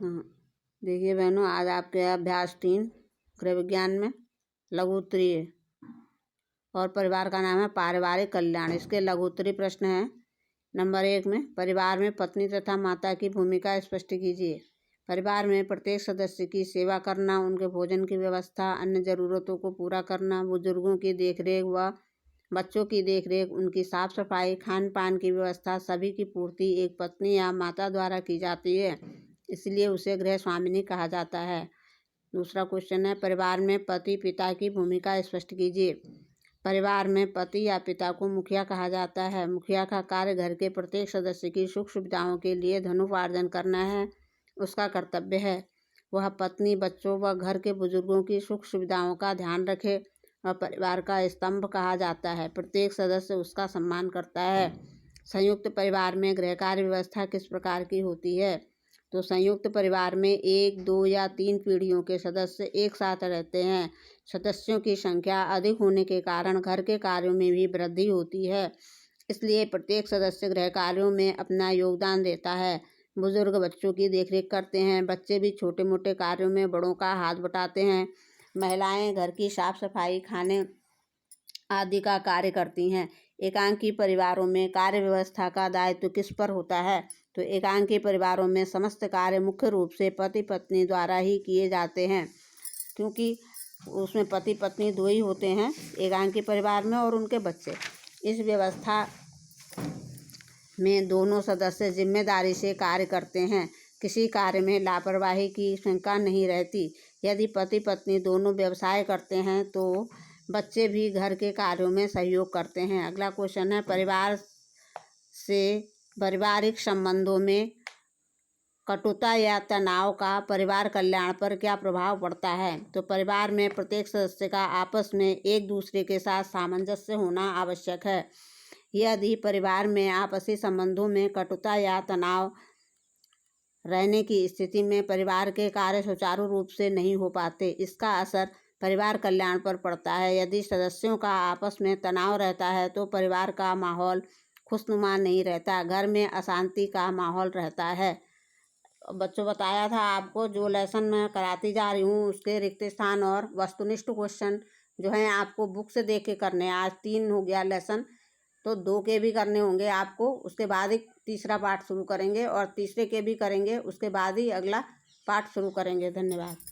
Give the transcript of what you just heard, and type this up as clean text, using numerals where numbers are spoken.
हाँ, देखिए बहनों, आज आपके अभ्यास 3 गृह विज्ञान में लघु उत्तरीय और परिवार का नाम है पारिवारिक कल्याण। इसके लघु उत्तरीय प्रश्न है। नंबर 1 में परिवार में पत्नी तथा माता की भूमिका स्पष्ट कीजिए। परिवार में प्रत्येक सदस्य की सेवा करना, उनके भोजन की व्यवस्था, अन्य ज़रूरतों को पूरा करना, बुजुर्गों की देखरेख व बच्चों की देखरेख, उनकी साफ सफाई, खान पान की व्यवस्था, सभी की पूर्ति एक पत्नी या माता द्वारा की जाती है, इसलिए उसे गृह स्वामिनी कहा जाता है। दूसरा क्वेश्चन है, परिवार में पति पिता की भूमिका स्पष्ट कीजिए। परिवार में पति या पिता को मुखिया कहा जाता है। मुखिया का कार्य घर के प्रत्येक सदस्य की सुख सुविधाओं के लिए धनोपार्जन करना है, उसका कर्तव्य है। वह पत्नी, बच्चों व घर के बुजुर्गों की सुख सुविधाओं का ध्यान रखे और परिवार का स्तंभ कहा जाता है। प्रत्येक सदस्य उसका सम्मान करता है। संयुक्त परिवार में गृह कार्य व्यवस्था किस प्रकार की होती है? तो संयुक्त परिवार में 1, 2 या 3 पीढ़ियों के सदस्य एक साथ रहते हैं। सदस्यों की संख्या अधिक होने के कारण घर के कार्यों में भी वृद्धि होती है, इसलिए प्रत्येक सदस्य गृह कार्यों में अपना योगदान देता है। बुजुर्ग बच्चों की देखरेख करते हैं, बच्चे भी छोटे मोटे कार्यों में बड़ों का हाथ बटाते हैं। महिलाएं घर की साफ सफाई, खाने आदि का कार्य करती हैं। एकांकी परिवारों में कार्य व्यवस्था का दायित्व किस पर होता है? तो एकांकी परिवारों में समस्त कार्य मुख्य रूप से पति पत्नी द्वारा ही किए जाते हैं, क्योंकि उसमें पति पत्नी 2 ही होते हैं एकांकी परिवार में और उनके बच्चे। इस व्यवस्था में दोनों सदस्य जिम्मेदारी से कार्य करते हैं। किसी कार्य में लापरवाही की शंका नहीं रहती। यदि पति पत्नी दोनों व्यवसाय करते हैं तो बच्चे भी घर के कार्यों में सहयोग करते हैं। अगला क्वेश्चन है, परिवार से पारिवारिक संबंधों में कटुता या तनाव का परिवार कल्याण पर क्या प्रभाव पड़ता है? तो परिवार में प्रत्येक सदस्य का आपस में एक दूसरे के साथ सामंजस्य होना आवश्यक है। यदि परिवार में आपसी संबंधों में कटुता या तनाव रहने की स्थिति में परिवार के कार्य सुचारू रूप से नहीं हो पाते। इसका असर परिवार कल्याण पर पड़ता है। यदि सदस्यों का आपस में तनाव रहता है तो परिवार का माहौल खुशनुमा नहीं रहता, घर में अशांति का माहौल रहता है। बच्चों, बताया था आपको जो लेसन मैं कराती जा रही हूँ उसके रिक्त स्थान और वस्तुनिष्ठ क्वेश्चन जो हैं आपको बुक से देख के करने हैं। आज 3 हो गया लेसन, तो 2 के भी करने होंगे आपको। उसके बाद ही तीसरा पाठ शुरू करेंगे और तीसरे के भी करेंगे, उसके बाद ही अगला पाठ शुरू करेंगे। धन्यवाद।